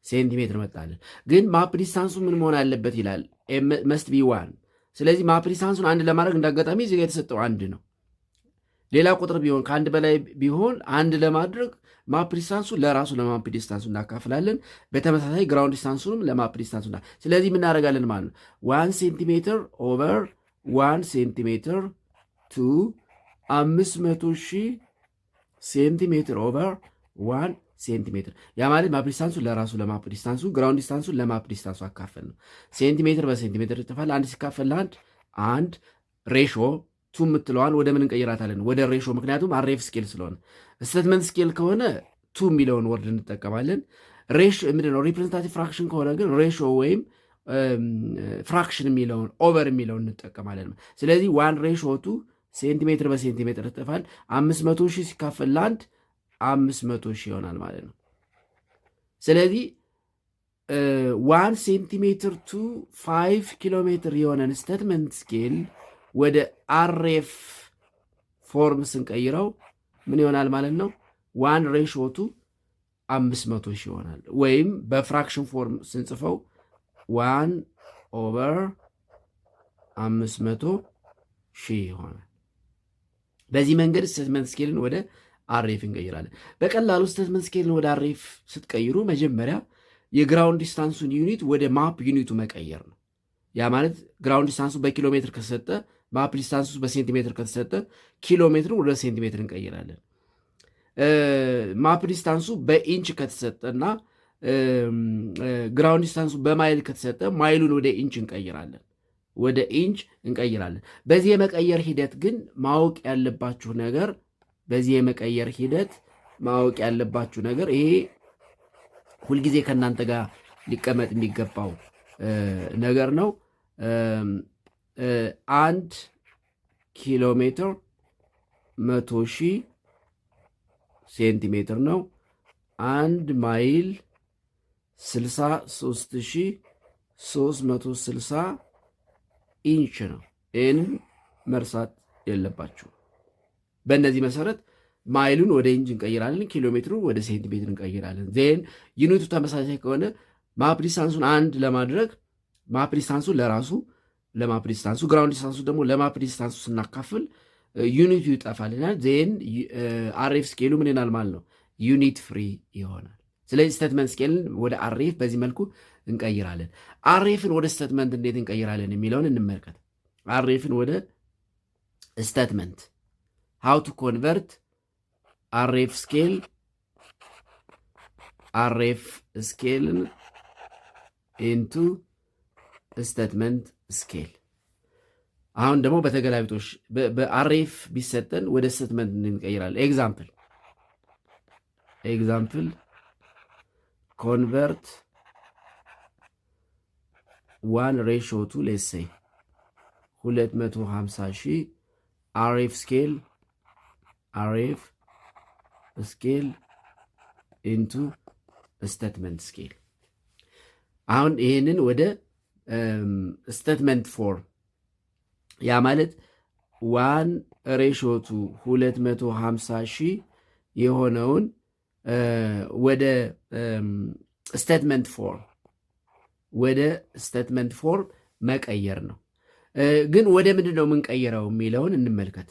ሴንቲሜትር መጣልን። ግን ማፕ ዲስታንሱ ምን መሆን አለበት ይላል? መስት ቢ 1። ስለዚህ ማፕ ዲስታንሱን አንድ ለማድረግ እንዳጋጣሚ እዚህ ጋር የተሰጠው አንድ ነው። ሌላ ቁጥር ቢሆን ከአንድ በላይ ቢሆን አንድ ለማድረግ ማፕ ዲስታንሱ ለራሱ ለማፕ ዲስታንሱ እናካፍላለን። በተመሳሳይ ግራውንድ ዲስታንሱንም ለማፕ ዲስታንሱ ስለዚህ የምናደርጋለን ማለት ነው 1 ሴንቲሜትር ኦቨር 1 ሴንቲሜትር ቱ 500,000 ሴንቲሜትር ኦቨር 1 ሴንቲሜትር። ያ ማለት ማፕ ዲስታንሱ ለራሱ ለማፕ ዲስታንሱ፣ ግራውንድ ዲስታንሱ ለማፕ ዲስታንሱ አካፈል ነው። ሴንቲሜትር በሴንቲሜትር ይጠፋል። አንድ ሲካፈል ለአንድ አንድ ሬሾ ቱ የምትለዋን ወደ ምን እንቀይራታለን? ወደ ሬሾ። ምክንያቱም አሬፍ ስኬል ስለሆነ። ስቴትመንት ስኬል ከሆነ ቱ የሚለውን ወርድ እንጠቀማለን። ሬሾ ምንድን ነው? ሪፕሬዘንታቲቭ ፍራክሽን ከሆነ ግን ሬሾ ወይም ፍራክሽን የሚለውን ኦቨር የሚለውን እንጠቀማለን። ስለዚህ 1 ሬሾ ቱ ሴንቲሜትር በሴንቲሜትር ይጠፋል። 500,000 ሲካፈል ለአንድ 500,000 ይሆናል ማለት ነው። ስለዚህ 1 ሴንቲሜትር ቱ 5 ኪሎ ሜትር የሆነን ስቴትመንት ስኬል ወደ አሬፍ ፎርም ስንቀይረው ምን ይሆናል ማለት ነው? 1 ሬሾ ቱ 500,000 ይሆናል። ወይም በፍራክሽን ፎርም ስንጽፈው 1 ኦቨር 500,000 ይሆናል። በዚህ መንገድ ስቴትመንት ስኬልን ወደ አሬፍ እንቀይራለን። በቀላሉ ስቴትመንት ስኬልን ወደ አሬፍ ስትቀይሩ መጀመሪያ የግራውንድ ዲስታንሱን ዩኒት ወደ ማፕ ዩኒቱ መቀየር ነው። ያ ማለት ግራውንድ ዲስታንሱ በኪሎ ሜትር ከተሰጠ ማፕ ዲስታንሱ በሴንቲሜትር ከተሰጠ ኪሎ ሜትር ወደ ሴንቲሜትር እንቀይራለን። ማፕ ዲስታንሱ በኢንች ከተሰጠና ግራውንድ ዲስታንሱ በማይል ከተሰጠ ማይሉን ወደ ኢንች እንቀይራለን። ወደ ኢንች እንቀይራለን። በዚህ የመቀየር ሂደት ግን ማወቅ ያለባችሁ ነገር ይሄ ሁልጊዜ ከእናንተ ጋር ሊቀመጥ የሚገባው ነገር ነው። 1 ኪሎ ሜትር 100,000 ሴንቲሜትር ነው። 1 ማይል 63,360 ኢንች ነው። ይህንን መርሳት የለባችሁ። በእነዚህ መሰረት ማይሉን ወደ ኢንች እንቀይራለን፣ ኪሎ ሜትሩን ወደ ሴንቲሜትር እንቀይራለን። ዜን ዩኒቱ ተመሳሳይ ከሆነ ማፕ ዲስታንሱን አንድ ለማድረግ ማፕ ዲስታንሱን ለራሱ ለማፕ ዲስታንሱ፣ ግራውንድ ዲስታንሱ ደግሞ ለማፕ ዲስታንሱ ስናካፍል ዩኒቱ ይጠፋልናል። ዜን አሬፍ ስኬሉ ምን ይሆናል ማለት ነው? ዩኒት ፍሪ ይሆናል። ስለዚህ ስቴትመንት ስኬልን ወደ አሬፍ በዚህ መልኩ እንቀይራለን። አሬፍን ወደ ስቴትመንት እንዴት እንቀይራለን የሚለውን እንመልከት። አሬፍን ወደ ስቴትመንት ሃው ቱ ኮንቨርት አሬፍ ስኬልን ኢንቱ ስቴትመንት ስኬል። አሁን ደግሞ በተገላቢጦሽ በአሬፍ ቢሰጠን ወደ ስቴትመንት እንቀይራለን። ኤግዛምፕል ኮንቨርት 1 ሬሾ ቱ ሌትስ ሴይ 250,000 አሬፍ ስኬል ኢንቱ ስቴትመንት ስኬል። አሁን ይህንን ወደ ስቴትመንት ፎርም ያ ማለት 1 ሬሾ ቱ 250,000 የሆነውን ወደ ስቴትመንት ፎርም መቀየር ነው። ግን ወደ ምንድን ነው የምንቀይረው የሚለውን እንመልከት።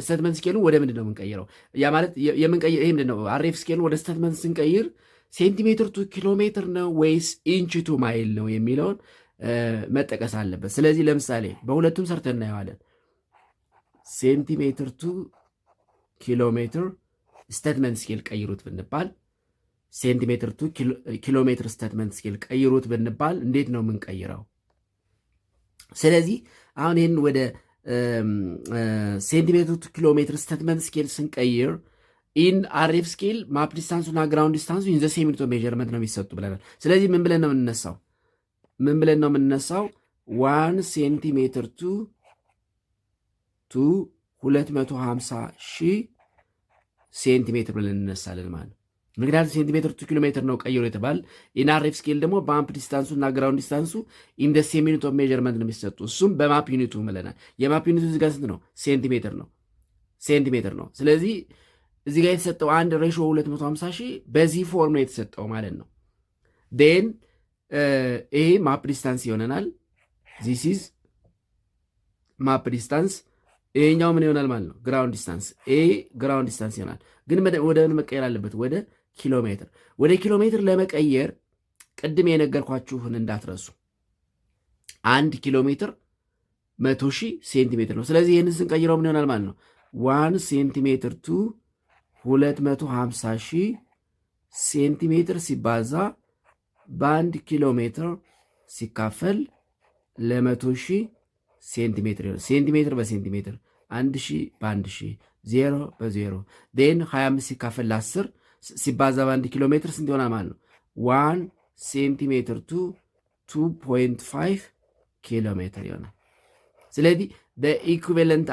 ስቴትመንት ስኬሉን ወደ ምንድን ነው የምንቀይረው? ያ ማለት ይህ ምንድን ነው? አሬፍ ስኬሉን ወደ ስቴትመንት ስንቀይር ሴንቲሜትር ቱ ኪሎ ሜትር ነው ወይስ ኢንች ቱ ማይል ነው የሚለውን መጠቀስ አለበት። ስለዚህ ለምሳሌ በሁለቱም ሰርተን እናየዋለን። ሴንቲሜትር ቱ ኪሎ ሜትር ስቴትመንት ስኬል ቀይሩት ብንባል ሴንቲሜትር ቱ ኪሎ ሜትር ስቴትመንት ስኬል ቀይሩት ብንባል እንዴት ነው የምንቀይረው? ስለዚህ አሁን ይህን ወደ ሴንቲሜትር ቱ ኪሎ ሜትር ስቴትመንት ስኬል ስንቀይር ኢን አርኤፍ ስኬል ማፕ ዲስታንሱ እና ግራውንድ ዲስታንሱ ኢን ዘ ሴም ዩኒት ኦፍ ሜዠርመንት ነው የሚሰጡ ብለናል። ስለዚህ ምን ብለን ነው የምንነሳው? 1 ሴንቲሜትር ቱ 250 ሺህ ሴንቲሜትር ብለን እንነሳለን ማለት ነው። ምክንያቱም ሴንቲሜትር ቱ ኪሎ ሜትር ነው ቀይሮ የተባል። ኢን አርኤፍ ስኬል ደግሞ በማፕ ዲስታንሱ እና ግራውንድ ዲስታንሱ ኢን ዘ ሴም ዩኒት ኦፍ ሜዠርመንት ነው የሚሰጡ። እሱም በማፕ ዩኒቱ ብለናል። የማፕ ዩኒቱ እዚህ ጋር ስንት ነው? ሴንቲሜትር ነው። ስለዚህ እዚህ ጋር የተሰጠው አንድ ሬሾ 250 ሺህ በዚህ ፎርም ነው የተሰጠው ማለት ነው። ዴን ይሄ ማፕ ዲስታንስ ይሆነናል። ዚስ ኢዝ ማፕ ዲስታንስ። ይሄኛው ምን ይሆናል ማለት ነው? ግራውንድ ዲስታንስ። ግራውንድ ዲስታንስ ይሆናል። ግን ወደ ምን መቀየር አለበት? ወደ ኪሎ ሜትር። ወደ ኪሎ ሜትር ለመቀየር ቅድም የነገርኳችሁን እንዳትረሱ። 1 ኪሎ ሜትር 100 ሺህ ሴንቲሜትር ነው። ስለዚህ ይህንን ስንቀይረው ምን ይሆናል ማለት ነው? 1 ሴንቲሜትር ቱ 250 ሺህ ሴንቲሜትር ሲባዛ በ1 ኪሎ ሜትር ሲካፈል ለ100 ሺህ ሴንቲሜትር ይሆናል። ሴንቲሜትር በሴንቲሜትር 1 ሺህ በ1 ሺህ 0 በ0 ዴን 25 ሲካፈል ለ10 ሲባዛ በ1 ኪሎ ሜትር ስንት ይሆናል ማለት ነው? 1 ሴንቲሜትር ቱ 2.5 ኪሎ ሜትር ይሆናል። ስለዚህ ኢኩቫለንት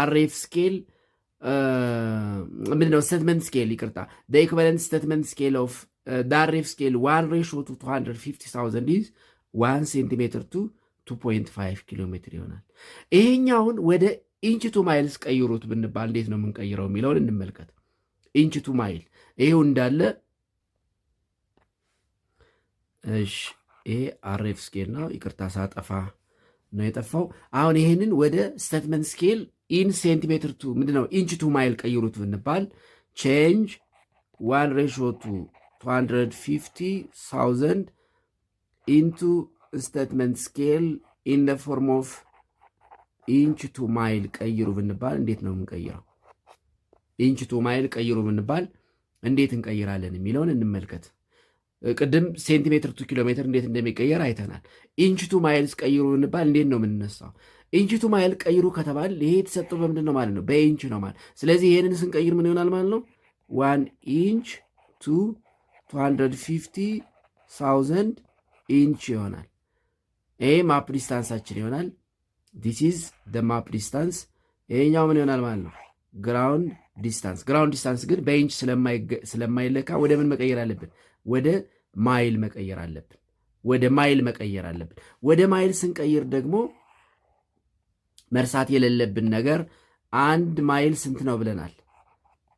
አርኤፍ ስኬል ምንድነው? ስቴትመንት ስኬል ይቅርታ። ኢኩቫለንት ስቴትመንት ስኬል ኦፍ አርኤፍ ስኬል 1:250,000 ኢዝ 1 ሴንቲሜትር ቱ 2.5 ኪሎ ሜትር ይሆናል። ይሄኛውን ወደ ኢንች ቱ ማይልስ ቀይሩት ብንባል እንዴት ነው የምንቀይረው የሚለውን እንመልከት። ኢንች ቱ ማይል ይሄው እንዳለ። እሺ ይሄ አርኤፍ ስኬል ነው። ይቅርታ ሳጠፋ ነው የጠፋው። አሁን ይሄንን ወደ ስቴትመንት ስኬል ኢን ሴንቲሜትር ቱ ምንድነው ኢንች ቱ ማይል ቀይሩት ብንባል ቼንጅ 1:250,000 ኢንቱ ስቴትመንት ስኬል ኢን ደ ፎርም ኦፍ ኢንች ቱ ማይል ቀይሩ ብንባል እንዴት ነው የምንቀይረው? ኢንች ቱ ማይል ቀይሩ ብንባል እንዴት እንቀይራለን የሚለውን እንመልከት። ቅድም ሴንቲሜትር ቱ ኪሎ ሜትር እንዴት እንደሚቀየር አይተናል። ኢንች ቱ ማይልስ ቀይሩ ብንባል እንዴት ነው የምንነሳው? ኢንች ቱ ማይል ቀይሩ ከተባል ይሄ የተሰጠው በምንድን ነው ማለት ነው? በኢንች ነው ማለት። ስለዚህ ይሄንን ስንቀይር ምን ይሆናል ማለት ነው? 1 ኢንች ቱ 250,000 ኢንች ይሆናል። ይሄ ማፕ ዲስታንሳችን ይሆናል። ዲስ ኢዝ ደ ማፕ ዲስታንስ። ይሄኛው ምን ይሆናል ማለት ነው? ግራውንድ ዲስታንስ። ግራውንድ ዲስታንስ ግን በኢንች ስለማይለካ ወደ ምን መቀየር አለብን? ወደ ማይል መቀየር አለብን። ወደ ማይል ስንቀይር ደግሞ መርሳት የሌለብን ነገር 1 ማይል ስንት ነው ብለናል?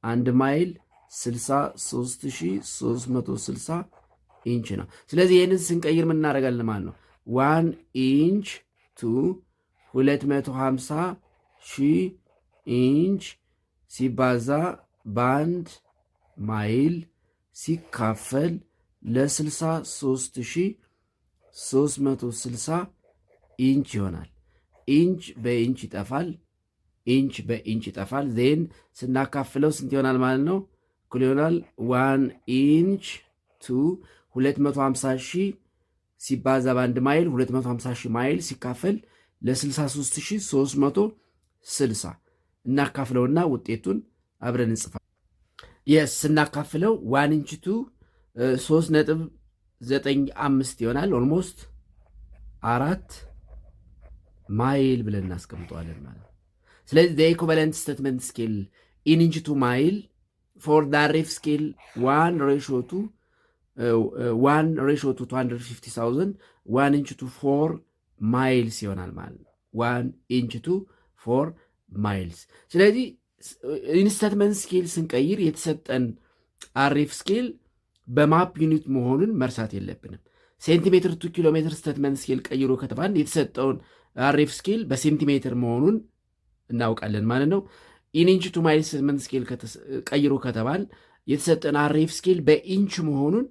1 ማይል 63,360 ኢንች ነው። ስለዚህ ይህንን ስንቀይር ምን እናደርጋለን ማለት ነው? 1 ኢንች ቱ 250 ሺህ ኢንች ሲባዛ በ1 ማይል ሲካፈል ለ63,360 ኢንች ይሆናል። ኢንች በኢንች ይጠፋል። ዜን ስናካፍለው ስንት ይሆናል ማለት ነው? እኩል ይሆናል 1 ኢንች ቱ 250 ሺህ ሲባዛ በ1 ማይል 250 ሺህ ማይል ሲካፈል ለ63,360 እናካፍለውና ውጤቱን አብረን እንጽፋለን። የስ ስናካፍለው 1 ኢንች ቱ 3.95 ይሆናል። ኦልሞስት 4 ማይል ብለን እናስቀምጠዋለን ማለት ነው። ስለዚህ ኢኩቫለንት ስቴትመንት ስኬል ኢን ኢንች ቱ ማይል ፎር ደ አርኤፍ ስኬል 1:250,000 1 ኢንች ቱ 4 ማይልስ ይሆናል ማለት ነው። 1 ኢንች ቱ 4 ማይልስ። ስለዚህ ኢንስቴትመንት ስኬል ስንቀይር የተሰጠን አርኤፍ ስኬል በማፕ ዩኒት መሆኑን መርሳት የለብንም። ሴንቲሜትር ቱ ኪሎ ሜትር ስቴትመንት ስኬል ቀይሮ ከተባል የተሰጠውን አርኤፍ ስኬል በሴንቲሜትር መሆኑን እናውቃለን ማለት ነው። ኢንች ቱ ማይል ስቴትመንት ስኬል ቀይሮ ከተባል የተሰጠን አርኤፍ ስኬል በኢንች መሆኑን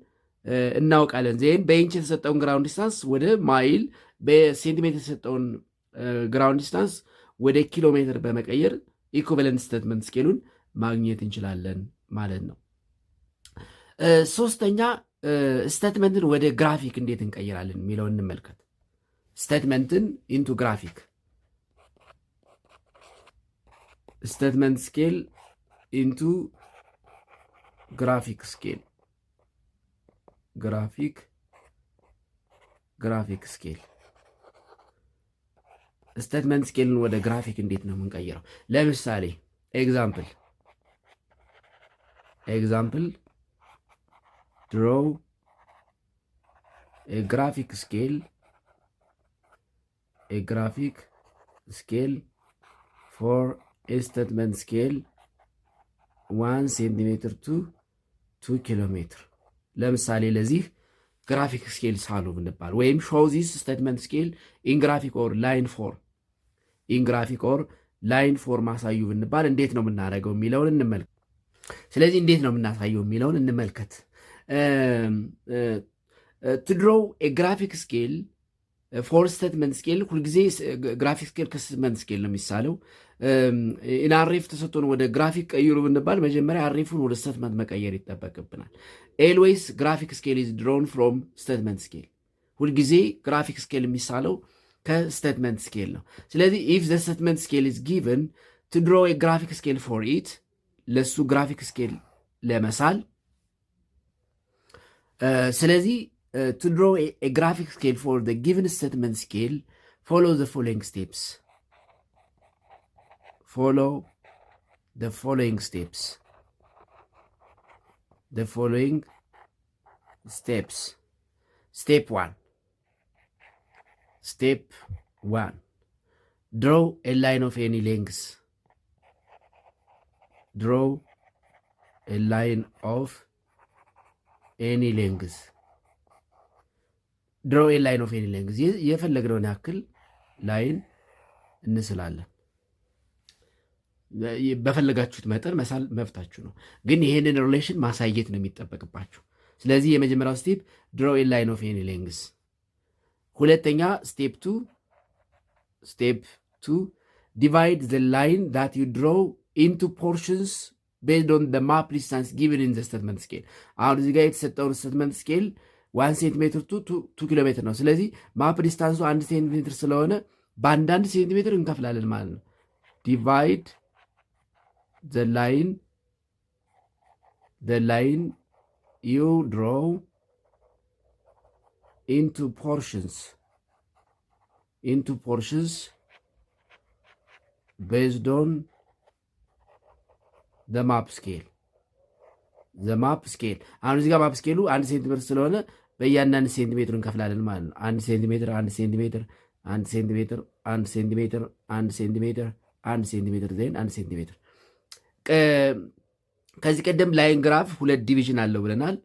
እናውቃለን። ዜን በኢንች የተሰጠውን ግራውንድ ዲስታንስ ወደ ማይል፣ በሴንቲሜትር የተሰጠውን ግራውንድ ዲስታንስ ወደ ኪሎ ሜትር በመቀየር ኢኩቫለንት ስቴትመንት ስኬሉን ማግኘት እንችላለን ማለት ነው። ሶስተኛ ስቴትመንትን ወደ ግራፊክ እንዴት እንቀይራለን የሚለውን እንመልከት። ስቴትመንትን ኢንቱ ግራፊክ ስቴትመንት ስኬል ኢንቱ ግራፊክ ስኬል ግራፊክ ስኬል ስቴትመንት ስኬልን ወደ ግራፊክ እንዴት ነው የምንቀይረው? ለምሳሌ ኤግዛምፕል ድሮው ግራፊክ ስኬል ፎር ስቴትመንት ስኬል 1 ሴንቲሜትር ቱ 2 ኪሎ ሜትር። ለምሳሌ ለዚህ ግራፊክ ስኬል ሳሉ ብንባል ወይም ሾው ዚስ ስቴትመንት ስኬል ኢን ግራፊክ ኦር ላይን ፎር ማሳዩ ብንባል እንዴት ነው የምናደርገው የሚለውን እንመልከት። ስለዚህ እንዴት ነው የምናሳየው የሚለውን እንመልከት። ቱ ድሮው ግራፊክ ስኬል ፎር ስቴትመንት ስኬል ሁልጊዜ ግራፊክ ስኬል ከስቴትመንት ስኬል ነው የሚሳለው። ኢን አሬፍ ተሰጥቶን ወደ ግራፊክ ቀይሩ ብንባል መጀመሪያ አሬፉን ወደ ስቴትመንት መቀየር ይጠበቅብናል። ኤልዌይስ ግራፊክ ስኬል ኢዝ ድሮን ፍሮም ስቴትመንት ስኬል። ሁልጊዜ ግራፊክ ስኬል የሚሳለው ከስቴትመንት ስኬል ነው። ስለዚህ ኢፍ ዘ ስቴትመንት ስኬል ኢዝ ጊቨን ቱ ድሮ ግራፊክ ስኬል ፎር ኢት፣ ለሱ ግራፊክ ስኬል ለመሳል ስለዚህ to draw a graphic scale for the given statement scale, follow the following steps. Step 1. Draw a line of any length. ድሮ ኤ ላይን ኦፍ ኤኒ ሌንግዝ የፈለግነውን ያክል ላይን እንስላለን። በፈለጋችሁት መጠን መሳል መብታችሁ ነው፣ ግን ይሄንን ሪሌሽን ማሳየት ነው የሚጠበቅባችሁ። ስለዚህ የመጀመሪያው ስቴፕ ድሮ ኤ ላይን ኦፍ ኤኒ ሌንግዝ። ሁለተኛ ስቴፕ ቱ ዲቫይድ ዘ ላይን ዳት ዩ ድሮ ኢንቱ ፖርሽንስ ቤዝድ ኦን ዘ ማፕ ዲስታንስ ጊቭን ኢን ዘ ስቴትመንት ስኬል። አሁን እዚህ ጋር የተሰጠውን ስቴትመንት ስኬል 1 ሴንቲሜትር ቱ 2 ኪሎ ሜትር ነው። ስለዚህ ማፕ ዲስታንሱ 1 ሴንቲሜትር ስለሆነ በአንዳንድ ሴንቲሜትር እንከፍላለን ማለት ነው። ዲቫይድ ዘ ላይን ዩ ድሮው ኢንቱ ፖርሽንስ ቤዝድ ኦን ዘ ማፕ ስኬል። አሁን እዚህ ጋር ማፕ ስኬሉ 1 ሴንቲሜትር ስለሆነ በእያንዳንድ ሴንቲሜትር እንከፍላለን ማለት ነው። 1 ሴንቲሜትር ዜን 1 ሴንቲሜትር። ከዚህ ቀደም ላይን ግራፍ 2 ዲቪዥን አለው ብለናል።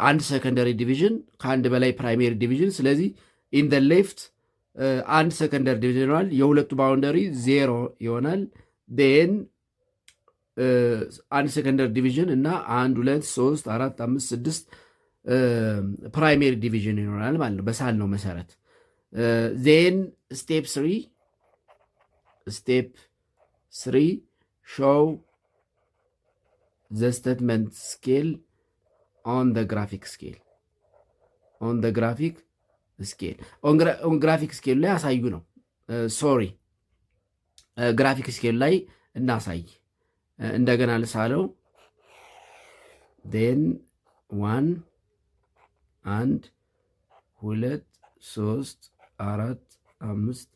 አንድ ሰከንደሪ ዲቪዥን ከአንድ በላይ ፕራይሜሪ ዲቪዥን። ስለዚህ ኢን ደ ሌፍት አንድ ሰከንደሪ ዲቪዥን ይሆናል። የሁለቱ ባውንደሪ 0 ይሆናል። ን አንድ ሰከንደሪ ዲቪዥን እና 1 2 3 4 5 6 ፕራይሜሪ ዲቪዥን ይኖራል ማለት ነው በሳል ነው መሰረት። ዜን ስቴፕ 3 ሾው ዘ ስቴትመንት ስኬል ኦን ዘ ግራፊክ ስኬል ላይ ያሳዩ ነው። ግራፊክ ስኬል ላይ እናሳይ። እንደገና ልሳለው። ን 1 2 3 4 5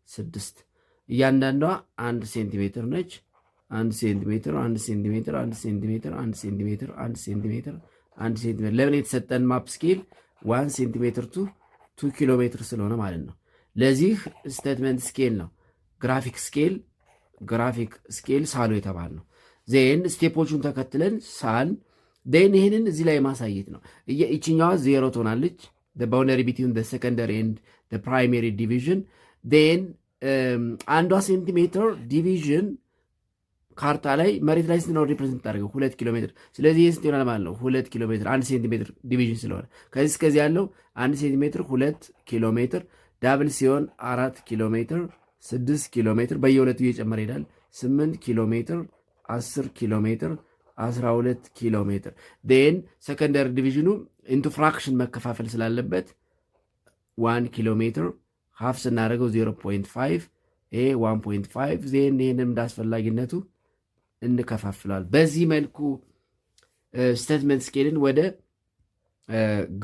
6 እያንዳንዷ 1 ሴንቲሜትር ነች። 1 ሴንቲሜትር 1 ሴንቲሜትር 1 ሴንቲሜትር 1 ሴንቲሜትር 1 ሴንቲሜትር 1 ሴንቲሜትር። ለምን የተሰጠን ማፕ ስኬል 1 ሴንቲሜትር ቱ 2 ኪሎ ሜትር ስለሆነ ማለት ነው። ለዚህ ስቴትመንት ስኬል ነው ግራፊክ ስኬል ሳሉ የተባል ነው። ዜን ስቴፖቹን ተከትለን ሳል ን ይህንን እዚህ ላይ ማሳየት ነው። ይችኛዋ 0 ትሆናለች። ባውንደሪ ቢትዊን ሰከንደሪ ኤንድ ፕራይሜሪ ዲቪዥን። ን አንዷ ሴንቲሜትር ዲቪዥን ካርታ ላይ መሬት ላይ ስንት ነው ሪፕሬዘንት ታደርገው? 2 ኪሎ ሜትር። ስለዚህ ይህ ስንት ይሆናል ማለት ነው? 2 ኪሎ ሜትር 1 ሴንቲሜትር ዲቪዥን ስለሆነ ከዚህ እስከዚህ ያለው 1 ሴንቲሜትር 2 ኪሎ ሜትር፣ ዳብል ሲሆን 4 ኪሎ ሜትር፣ 6 ኪሎ ሜትር በየሁለቱ እየጨመረ ይሄዳል። 8 ኪሎ ሜትር፣ 10 ኪሎ ሜትር፣ 12 ኪሎ ሜትር። ዴን ሰከንደሪ ዲቪዥኑ ኢንቱ ፍራክሽን መከፋፈል ስላለበት 1 ኪሎ ሜትር ሀፍ ስናደርገው 0.5 ይሄ 1.5 ዜን ይህንም እንዳስፈላጊነቱ እንከፋፍለዋል። በዚህ መልኩ ስቴትመንት ስኬልን ወደ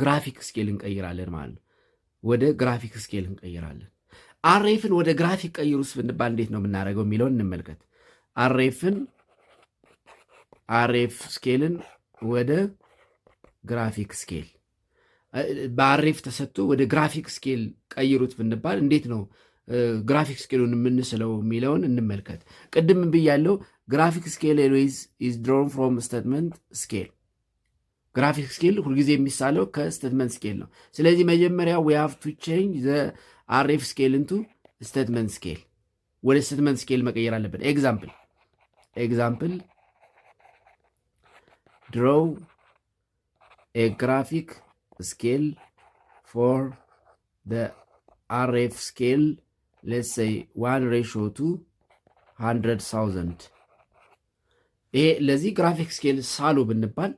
ግራፊክ ስኬል እንቀይራለን ማለት ነው። ወደ ግራፊክ ስኬል እንቀይራለን። አርኤፍን ወደ ግራፊክ ቀይሩስ ብንባል እንዴት ነው የምናደርገው የሚለውን እንመልከት። አርኤፍ ስኬልን ወደ ግራፊክ ስኬል በአርኤፍ ተሰጥቶ ወደ ግራፊክ ስኬል ቀይሩት ብንባል እንዴት ነው ግራፊክ ስኬሉን የምንስለው የሚለውን እንመልከት። ቅድም ብያለው ግራፊክ ስኬል ኤልዌይዝ ኢዝ ድሮን ፍሮም ስቴትመንት ስኬል። ግራፊክ ስኬል ሁልጊዜ የሚሳለው ከስቴትመንት ስኬል ነው። ስለዚህ መጀመሪያ ዊ ሃቭ ቱ ቼንጅ ዘ አርኤፍ ስኬል ኢንቱ ስቴትመንት ስኬል፣ ወደ ስቴትመንት ስኬል መቀየር አለብን። ኤግዛምፕል ድሮው ኤ ግራፊክ ስኬል ፎር the RF scale, let's say 1:100,000 ይሄ ለዚህ ግራፊክ ስኬል ሳሉ ብንባል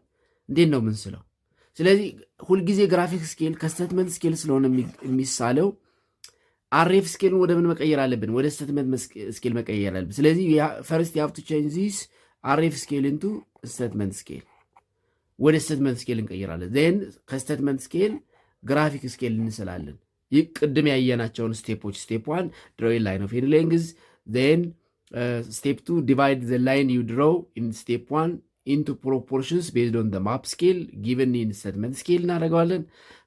እንዴት ነው ምንስለው? ስለዚህ ሁልጊዜ ግራፊክ ስኬል ከስቴትመንት ስኬል ስለሆነ የሚሳለው አርኤፍ ስኬልን ወደ ምን መቀየር አለብን? ወደ ስቴትመንት ስኬል መቀየር አለብን። ስለዚህ ፈርስት you have to change this RF scale into ስቴትመንት ስኬል፣ ወደ ስቴትመንት ስኬል እንቀይራለን። ዜን ከስቴትመንት ስኬል ግራፊክ ስኬል እንስላለን። ይህ ቅድም ያየናቸውን ስቴፖች ስቴፕ 1 ድሮ ላይን ኦፍ ኤኒ ሌንግዝ፣ ዜን ስቴፕ 2 ዲቫይድ ዘ ላይን ዩ ድሮ ኢን ስቴፕ 1 ኢንቱ ፕሮፖርሽንስ ቤዝድ ኦን ዘ ማፕ ስኬል ጊቨን ኢን ስቴትመንት ስኬል እናደርገዋለን።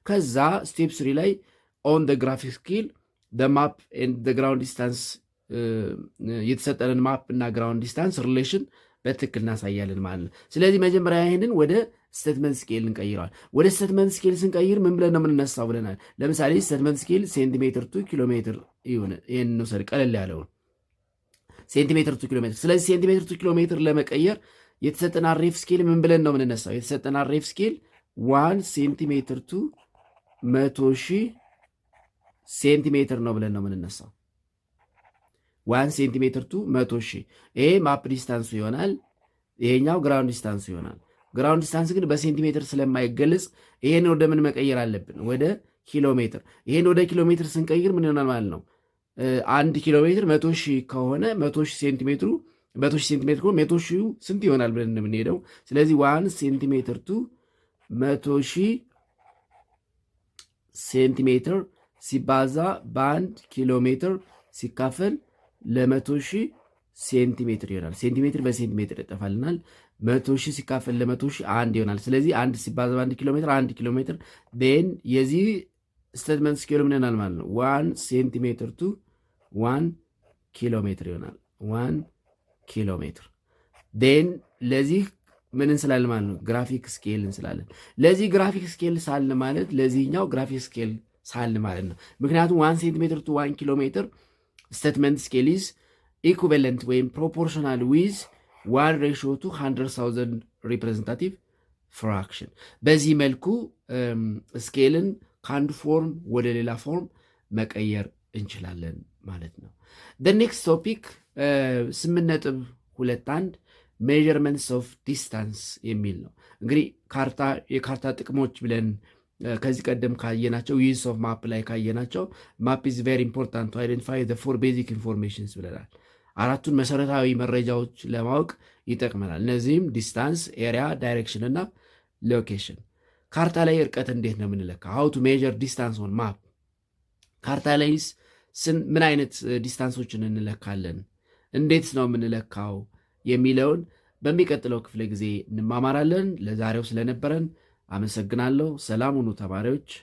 ከዛ ስቴፕ 3 ላይ ኦን ዘ ግራፊክ ስኬል ዘ ማፕ ኤንድ ዘ ግራውንድ ዲስታንስ የተሰጠንን ማፕ እና ግራውንድ ዲስታንስ ሪሌሽን በትክክል እናሳያለን ማለት ነው። ስለዚህ መጀመሪያ ይህንን ወደ ስቴትመንት ስኬል እንቀይረዋል። ወደ ስቴትመንት ስኬል ስንቀይር ምን ብለን ነው የምንነሳው ብለናል። ለምሳሌ ስቴትመንት ስኬል ሴንቲሜትር ቱ ኪሎ ሜትር ይሁን። ይህን እንውሰድ፣ ቀለል ያለውን ሴንቲሜትር ቱ ኪሎ ሜትር። ስለዚህ ሴንቲሜትር ቱ ኪሎ ሜትር ለመቀየር የተሰጠን አርኤፍ ስኬል ምን ብለን ነው የምንነሳው? የተሰጠን አርኤፍ ስኬል 1 ሴንቲሜትር ቱ 100,000 ሴንቲሜትር ነው ብለን ነው የምንነሳው። 1 ሴንቲሜትር ቱ 100,000 ይሄ ማፕ ዲስታንሱ ይሆናል። ይሄኛው ግራውንድ ዲስታንሱ ይሆናል። ግራውንድ ዲስታንስ ግን በሴንቲሜትር ስለማይገለጽ ይሄን ወደ ምን መቀየር አለብን? ወደ ኪሎ ሜትር። ይሄን ወደ ኪሎ ሜትር ስንቀይር ምን ይሆናል ማለት ነው? 1 ኪሎ ሜትር 100,000 ከሆነ 100,000 ሴንቲሜትሩ 100,000 ሴንቲሜትር ከሆነ 100,000 ስንት ይሆናል ብለን የምንሄደው። ስለዚህ 1 ሴንቲሜትር ቱ 100,000 ሴንቲሜትር ሲባዛ በ1 ኪሎ ሜትር ሲካፈል ለ100,000 ሴንቲሜትር ይሆናል። ሴንቲሜትር በሴንቲሜትር ይጠፋልናል። 100,000 ሲካፈል ለ100,000 1 ይሆናል። ስለዚህ 1 ሲባዛ በ1 ኪሎ ሜትር 1 ኪሎ ሜትር። ን የዚህ ስቴትመንት ስኬሉ ምን ይሆናል ማለት ነው? 1 ሴንቲሜትር ቱ 1 ኪሎ ሜትር ይሆናል። 1 ኪሎ ሜትር። ን ለዚህ ምን እንስላለን ማለት ነው? ግራፊክ ስኬል እንስላለን። ለዚህ ግራፊክ ስኬል ሳልን ማለት ለዚህኛው ግራፊክ ስኬል ሳልን ማለት ነው። ምክንያቱም 1 ሴንቲሜትር ቱ 1 ኪሎ ሜትር ስቴትመንት ስኬል ኢዝ ኢኩቫለንት ወይም ፕሮፖርሽናል ዊዝ 1:100,000 ሪፕሬዘንታቲቭ ፍራክሽን። በዚህ መልኩ ስኬልን ከአንዱ ፎርም ወደ ሌላ ፎርም መቀየር እንችላለን ማለት ነው። ኔክስት ቶፒክ 8.21 ሜዠርመንትስ ኦፍ ዲስታንስ የሚል ነው። እንግዲህ የካርታ ጥቅሞች ብለን ከዚህ ቀደም ካየናቸው ዩዝ ኦፍ ማፕ ላይ ካየናቸው ማፕ ኢዝ ቬሪ ኢምፖርታንት ቱ አይደንቲፋይ ዘ ፎር ቤዚክ ኢንፎርሜሽንስ ብለናል። አራቱን መሰረታዊ መረጃዎች ለማወቅ ይጠቅመናል። እነዚህም ዲስታንስ፣ ኤሪያ፣ ዳይሬክሽን እና ሎኬሽን። ካርታ ላይ እርቀት እንዴት ነው የምንለካ? ሃው ቱ ሜዠር ዲስታንስ ኦን ማፕ። ካርታ ላይስ ምን አይነት ዲስታንሶችን እንለካለን? እንዴትስ ነው የምንለካው የሚለውን በሚቀጥለው ክፍለ ጊዜ እንማማራለን። ለዛሬው ስለነበረን አመሰግናለሁ። ሰላም ሁኑ ተማሪዎች።